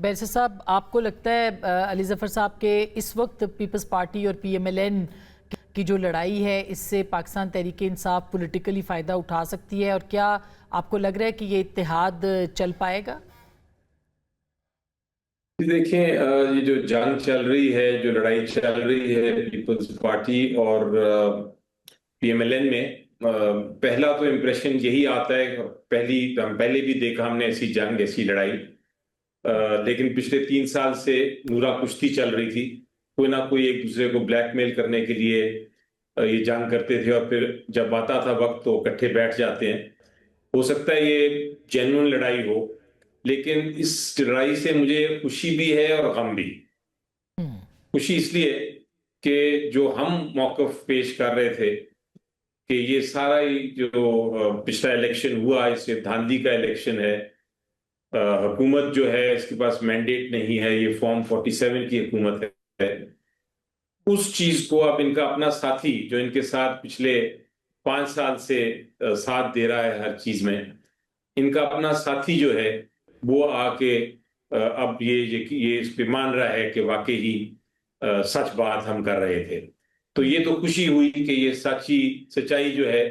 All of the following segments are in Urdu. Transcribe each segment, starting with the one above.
بیرسر صاحب، آپ کو لگتا ہے علی ظفر صاحب کہ اس وقت پیپلز پارٹی اور پی ایم ایل این کی جو لڑائی ہے اس سے پاکستان تحریک انصاف پولیٹیکلی فائدہ اٹھا سکتی ہے، اور کیا آپ کو لگ رہا ہے کہ یہ اتحاد چل پائے گا؟ دیکھیں، یہ جو جنگ چل رہی ہے، جو لڑائی چل رہی ہے پیپلز پارٹی اور پی ایم ایل این میں، پہلا تو امپریشن یہی آتا ہے، پہلے بھی دیکھا ہم نے ایسی جنگ، ایسی لڑائی، لیکن پچھلے 3 سال سے نورا کشتی چل رہی تھی، کوئی نہ کوئی ایک دوسرے کو بلیک میل کرنے کے لیے یہ جنگ کرتے تھے، اور پھر جب آتا تھا وقت تو اکٹھے بیٹھ جاتے ہیں۔ ہو سکتا ہے یہ جینوئن لڑائی ہو، لیکن اس لڑائی سے مجھے خوشی بھی ہے اور غم بھی۔ خوشی اس لیے کہ جو ہم موقف پیش کر رہے تھے کہ یہ سارا جو پچھلا الیکشن ہوا، اس سے دھاندلی کا الیکشن ہے، حکومت جو ہے اس کے پاس مینڈیٹ نہیں ہے، یہ فارم 47 کی حکومت ہے، اس چیز کو اب ان کا اپنا ساتھی جو ان کے ساتھ پچھلے 5 سال سے ساتھ دے رہا ہے ہر چیز میں، ان کا اپنا ساتھی جو ہے وہ آ کے اب یہ اس پہ مان رہا ہے کہ واقعی سچ بات ہم کر رہے تھے۔ تو یہ تو خوشی ہوئی کہ یہ سچائی جو ہے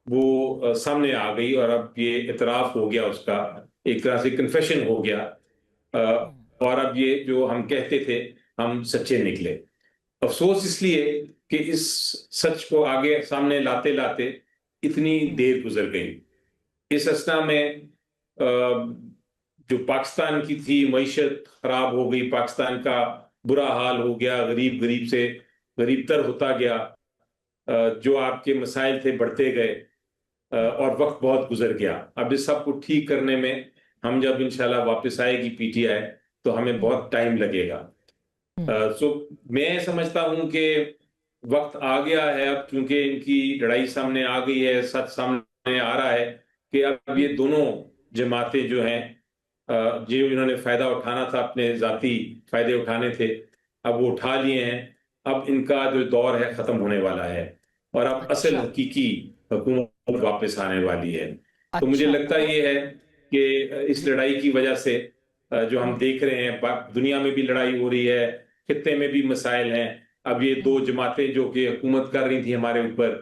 وہ سامنے آ گئی، اور اب یہ اعتراف ہو گیا، اس کا ایک طرح سے کنفیشن ہو گیا، اور اب یہ جو ہم کہتے تھے ہم سچے نکلے۔ افسوس اس لیے کہ اس سچ کو آگے سامنے لاتے لاتے اتنی دیر گزر گئی۔ اس اثنا میں جو پاکستان کی تھی معیشت خراب ہو گئی، پاکستان کا برا حال ہو گیا، غریب سے غریب تر ہوتا گیا، جو آپ کے مسائل تھے بڑھتے گئے، اور وقت بہت گزر گیا۔ اب اس سب کو ٹھیک کرنے میں ہم جب انشاءاللہ واپس آئے گی پی ٹی آئی تو ہمیں بہت ٹائم لگے گا۔ میں سمجھتا ہوں کہ وقت آ گیا ہے اب، کیونکہ ان کی لڑائی سامنے آ گئی ہے، سچ سامنے آ رہا ہے کہ اب یہ دونوں جماعتیں جو ہیں، جو انہوں نے فائدہ اٹھانا تھا، اپنے ذاتی فائدے اٹھانے تھے، اب وہ اٹھا لیے ہیں۔ اب ان کا جو دور ہے ختم ہونے والا ہے، اور اب اصل حقیقی حکومت واپس آنے والی ہے۔ تو مجھے لگتا یہ ہے کہ اس لڑائی کی وجہ سے جو ہم دیکھ رہے ہیں، دنیا میں بھی لڑائی ہو رہی ہے، خطے میں بھی مسائل ہیں۔ اب یہ دو جماعتیں جو کہ حکومت کر رہی تھی ہمارے اوپر،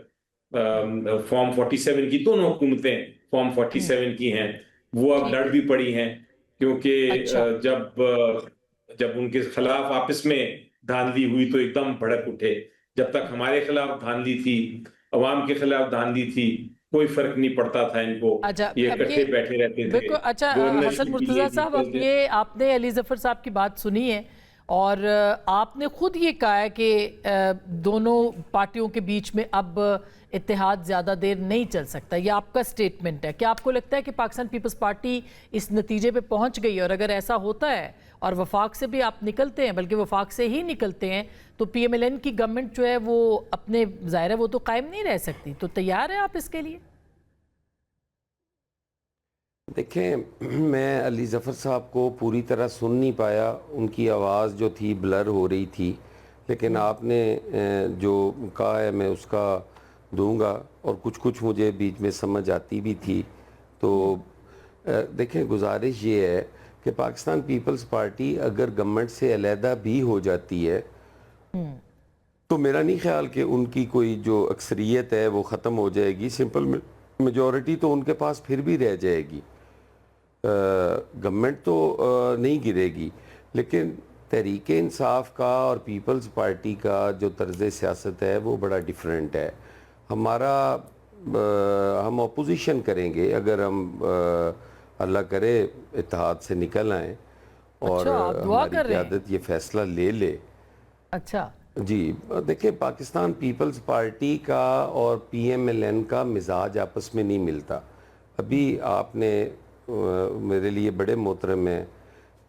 فارم 47 کی، دونوں حکومتیں فارم 47 کی ہیں، وہ اب لڑ بھی پڑی ہیں، کیونکہ جب ان کے خلاف آپس میں دھاندلی ہوئی تو ایک دم بھڑک اٹھے۔ جب تک ہمارے خلاف دھاندلی تھی، عوام کے خلاف دھاندلی تھی، کوئی فرق نہیں پڑتا تھا ان کو، یہ اکٹھے بیٹھے رہتے تھے۔ اچھا حسن مرتضیٰ صاحب، اب یہ آپ نے علی ظفر صاحب کی بات سنی ہے، اور آپ نے خود یہ کہا ہے کہ دونوں پارٹیوں کے بیچ میں اب اتحاد زیادہ دیر نہیں چل سکتا، یہ آپ کا سٹیٹمنٹ ہے۔ کیا آپ کو لگتا ہے کہ پاکستان پیپلز پارٹی اس نتیجے پہ پہنچ گئی، اور اگر ایسا ہوتا ہے اور وفاق سے بھی آپ نکلتے ہیں، بلکہ وفاق سے ہی نکلتے ہیں، تو پی ایم ایل این کی گورنمنٹ جو ہے وہ اپنے ظاہر ہے وہ تو قائم نہیں رہ سکتی، تو تیار ہیں آپ اس کے لیے؟ دیکھیں، میں علی ظفر صاحب کو پوری طرح سن نہیں پایا، ان کی آواز جو تھی بلر ہو رہی تھی، لیکن آپ نے جو کہا ہے میں اس کا دوں گا، اور کچھ مجھے بیچ میں سمجھ آتی بھی تھی۔ تو دیکھیں، گزارش یہ ہے کہ پاکستان پیپلز پارٹی اگر گورنمنٹ سے علیحدہ بھی ہو جاتی ہے تو میرا نہیں خیال کہ ان کی کوئی جو اکثریت ہے وہ ختم ہو جائے گی، سمپل میجورٹی تو ان کے پاس پھر بھی رہ جائے گی، گورنمنٹ تو نہیں گرے گی۔ لیکن تحریک انصاف کا اور پیپلز پارٹی کا جو طرز سیاست ہے وہ بڑا ڈیفرنٹ ہے۔ ہم اپوزیشن کریں گے اگر ہم اللہ کرے اتحاد سے نکل آئیں اور ہماری قیادت یہ فیصلہ لے لے۔ اچھا جی، دیکھیں، پاکستان پیپلز پارٹی کا اور پی ایم ایل این کا مزاج آپس میں نہیں ملتا۔ ابھی آپ نے میرے لیے بڑے محترم ہیں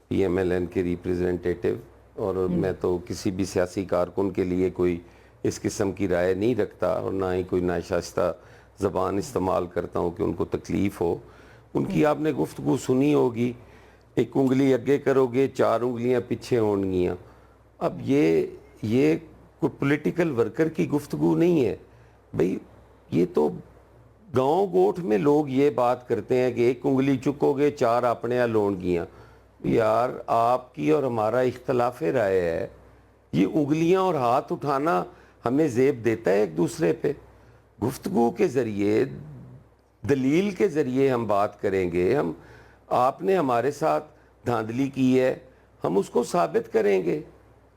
پی ایم ایل این کے ریپریزنٹیٹیو، اور میں تو کسی بھی سیاسی کارکن کے لیے کوئی اس قسم کی رائے نہیں رکھتا، اور نہ ہی کوئی ناشائستہ زبان استعمال کرتا ہوں کہ ان کو تکلیف ہو۔ ان کی آپ نے گفتگو سنی ہوگی، ایک انگلی اگے کرو گے 4 انگلیاں پیچھے ہونگیاں۔ اب یہ کوئی پولیٹیکل ورکر کی گفتگو نہیں ہے بھئی، یہ تو گاؤں گوٹھ میں لوگ یہ بات کرتے ہیں کہ ایک انگلی چکو گے 4 اپنے لون گیاں۔ یار آپ کی اور ہمارا اختلاف رائے ہے، یہ انگلیاں اور ہاتھ اٹھانا ہمیں زیب دیتا ہے ایک دوسرے پہ؟ گفتگو کے ذریعے، دلیل کے ذریعے ہم بات کریں گے. آپ نے ہمارے ساتھ دھاندلی کی ہے، ہم اس کو ثابت کریں گے،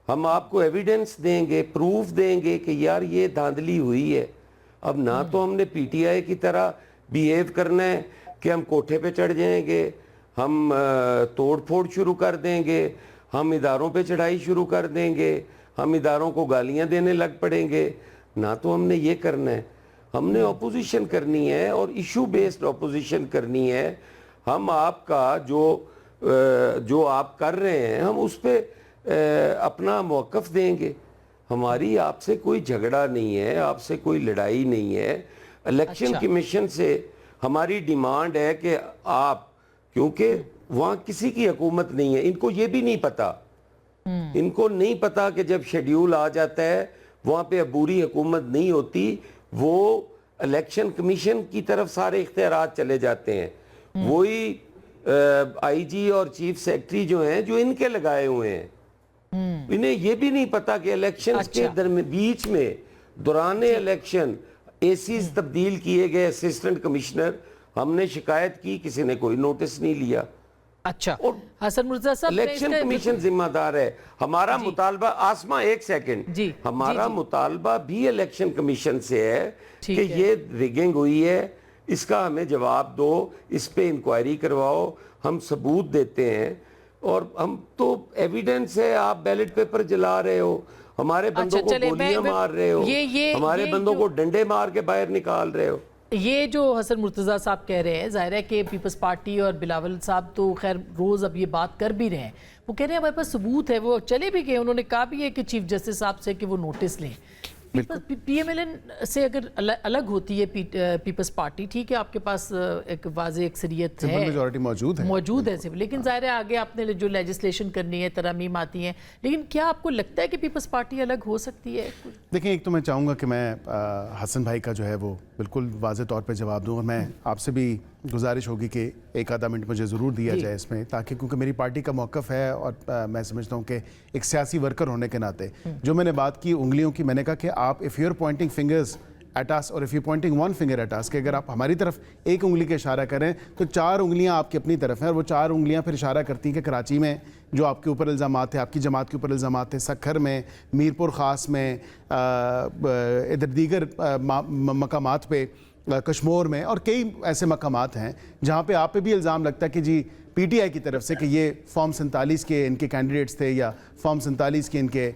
ہم آپ کو ایویڈنس دیں گے، پروف دیں گے کہ یار یہ دھاندلی ہوئی ہے. اب نہ تو ہم نے پی ٹی آئی کی طرح بیہیو کرنا ہے کہ ہم کوٹھے پہ چڑھ جائیں گے، ہم توڑ پھوڑ شروع کر دیں گے، ہم اداروں پہ چڑھائی شروع کر دیں گے، ہم اداروں کو گالیاں دینے لگ پڑیں گے. نہ تو ہم نے یہ کرنا ہے. ہم نے اپوزیشن کرنی ہے اور ایشو بیسڈ اپوزیشن کرنی ہے. ہم آپ کا جو آپ کر رہے ہیں ہم اس پہ اپنا موقف دیں گے. ہماری آپ سے کوئی جھگڑا نہیں ہے، آپ سے کوئی لڑائی نہیں ہے. الیکشن کمیشن سے ہماری ڈیمانڈ ہے کہ آپ، کیونکہ وہاں کسی کی حکومت نہیں ہے، ان کو یہ بھی نہیں پتا، ان کو نہیں پتا کہ جب شیڈیول آ جاتا ہے وہاں پہ عبوری حکومت نہیں ہوتی، وہ الیکشن کمیشن کی طرف سارے اختیارات چلے جاتے ہیں. وہی آئی جی اور چیف سیکرٹری جو ہیں جو ان کے لگائے ہوئے ہیں، انہیں یہ بھی نہیں پتا کہ الیکشن کے بیچ میں دوران الیکشن اے سیز تبدیل کیے گئے اسسٹنٹ کمشنر. ہم نے شکایت کی، کسی نے کوئی نوٹس نہیں لیا. اچھا حسن مرتضیٰ صاحب، الیکشن کمیشن ذمہ دار ہے. ہمارا مطالبہ، آسما ایک سیکنڈ، ہمارا مطالبہ بھی الیکشن کمیشن سے ہے کہ یہ ریگنگ ہوئی ہے، اس کا ہمیں جواب دو، اس پہ انکوائری کرواؤ. ہم ثبوت دیتے ہیں اور ہم تو ایویڈنس ہے. آپ بیلٹ پیپر جلا رہے ہو، ہمارے بندوں کو گولیاں مار رہے ہو، ہمارے بندوں کو ڈنڈے مار کے باہر نکال رہے ہو. یہ جو حسن مرتضیٰ صاحب کہہ رہے ہیں، ظاہر ہے کہ پیپلز پارٹی اور بلاول صاحب تو خیر روز اب یہ بات کر بھی رہے ہیں. وہ کہہ رہے ہیں ہمارے پاس ثبوت ہے، وہ چلے بھی گئے، انہوں نے کہا بھی ہے کہ چیف جسٹس صاحب سے کہ وہ نوٹس لیں. پی ایم ایل این سے اگر الگ ہوتی ہے پیپلز پارٹی، ٹھیک ہے آپ کے پاس ایک واضح اکثریت ہے، میجورٹی موجود ہے، لیکن ظاہر ہے آگے آپ نے جو لیجسلیشن کرنی ہے، ترامیم آتی ہیں، لیکن کیا آپ کو لگتا ہے کہ پیپلز پارٹی الگ ہو سکتی ہے؟ دیکھیں، ایک تو میں چاہوں گا کہ میں حسن بھائی کا جو ہے وہ بالکل واضح طور پہ جواب دوں، اور میں آپ سے بھی گزارش ہوگی کہ ایک آدھا منٹ مجھے ضرور دیا جائے اس میں، تاکہ کیونکہ میری پارٹی کا موقف ہے اور میں سمجھتا ہوں کہ ایک سیاسی ورکر ہونے کے ناطے جو میں نے بات کی انگلیوں کی، میں نے کہا کہ آپ if you're pointing fingers at us or if you're pointing one finger at us، کہ اگر آپ ہماری طرف ایک انگلی کا اشارہ کریں تو 4 انگلیاں آپ کی اپنی طرف ہیں، اور وہ 4 انگلیاں پھر اشارہ کرتی ہیں کہ کراچی میں جو آپ کے اوپر الزامات تھے، آپ کی جماعت کے اوپر الزامات تھے، سکھر میں، میرپور خاص میں، ادھر دیگر مقامات پہ، کشمور میں، اور کئی ایسے مقامات ہیں جہاں پہ آپ پہ بھی الزام لگتا ہے کہ جی پی ٹی آئی کی طرف سے کہ یہ فارم 47 کے ان کے کینڈیڈیٹس تھے، یا فارم 47 کے ان کے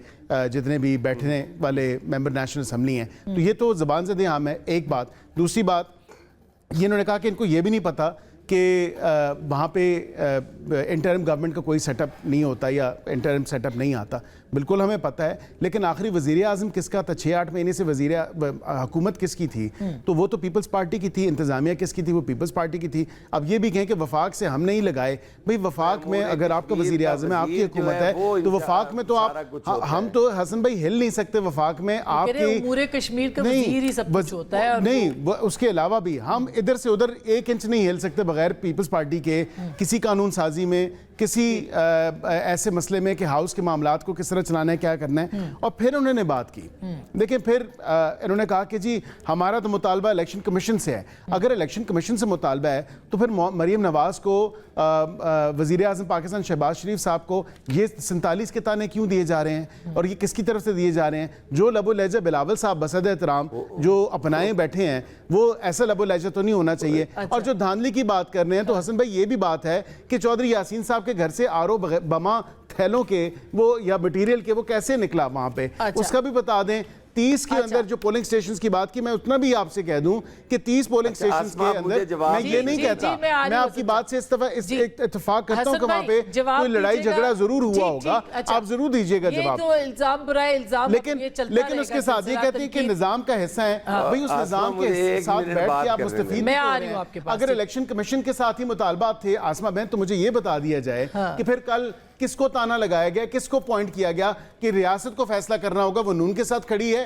جتنے بھی بیٹھنے والے ممبر نیشنل اسمبلی ہیں. تو یہ تو زبان زدِ عام ہے، ایک بات. دوسری بات یہ انہوں نے کہا کہ ان کو یہ بھی نہیں پتا کہ وہاں پہ انٹرم گورنمنٹ کا کوئی سیٹ اپ نہیں ہوتا یا انٹرم سیٹ اپ نہیں آتا. بالکل ہمیں پتہ ہے، لیکن آخری وزیر اعظم کس کا تھا؟ 6-8 مہینے سے حکومت کس کی تھی؟ تو وہ تو پیپلز پارٹی کی تھی. انتظامیہ کس کی تھی؟ وہ پیپلز پارٹی کی تھی. اب یہ بھی کہیں کہ وفاق سے ہم نہیں لگائے. بھئی وفاق میں اگر آپ کا وزیر اعظم ہے، آپ کی حکومت ہے، تو وفاق میں تو آپ، ہم تو حسن بھائی ہل نہیں سکتے وفاق میں. آپ کی امور کشمیر کا وزیر ہی سب کچھ ہوتا ہے. نہیں، اس کے علاوہ بھی ہم ادھر سے ادھر 1 انچ نہیں ہل سکتے بغیر پیپلز پارٹی کے کسی قانون سازی میں، کسی ایسے مسئلے میں کہ ہاؤس کے معاملات کو کس طرح چلانا ہے، کیا کرنا ہے. اور پھر انہوں نے بات کی، دیکھیں پھر انہوں نے کہا کہ جی ہمارا تو مطالبہ الیکشن کمیشن سے ہے. اگر الیکشن کمیشن سے مطالبہ ہے تو پھر مریم نواز کو، وزیر اعظم پاکستان شہباز شریف صاحب کو یہ 47 کے تانے کیوں دیے جا رہے ہیں، اور یہ کس کی طرف سے دیے جا رہے ہیں؟ جو لب و لہجہ بلاول صاحب بصد احترام جو اپنائے بیٹھے ہیں، وہ ایسا لب و لہجہ تو نہیں ہونا چاہیے. اور جو دھاندلی کی بات کر رہے ہیں تو حسن بھائی یہ بھی بات ہے کہ چودھری یاسین صاحب کے گھر سے آر او بما تھیلوں کے وہ یا مٹیریل کے وہ کیسے نکلا وہاں پہ، اس کا بھی بتا دیں. 30 کے اندر جو پولنگ سٹیشنز کی بات کی، میں اتنا بھی آپ سے کہہ دوں کہ 30 پولنگ سٹیشنز کے اندر، میں یہ نہیں کہتا، میں آپ کی بات سے اتفاق کرتا ہوں کہ وہاں پہ کوئی لڑائی جھگڑا ضرور ہوا ہوگا. آپ ضرور دیجئے گا جواب. یہ تو الزام برائے الزام، لیکن اس کے ساتھ یہ کہتے ہیں کہ نظام کا حصہ ہیں. بھئی اس نظام کے ساتھ بیٹھ کے آپ مستفید میں آ رہی ہوں آپ کے پاس. اگر الیکشن کمیشن کے ساتھ ہی مطالبات تھے آسما بہن، تو مجھے یہ بتا دیا جائے کہ پھر کل کس کو تانا لگایا گیا، کس کو پوائنٹ کیا گیا کہ ریاست کو فیصلہ کرنا ہوگا، وہ نون کے ساتھ کھڑی ہے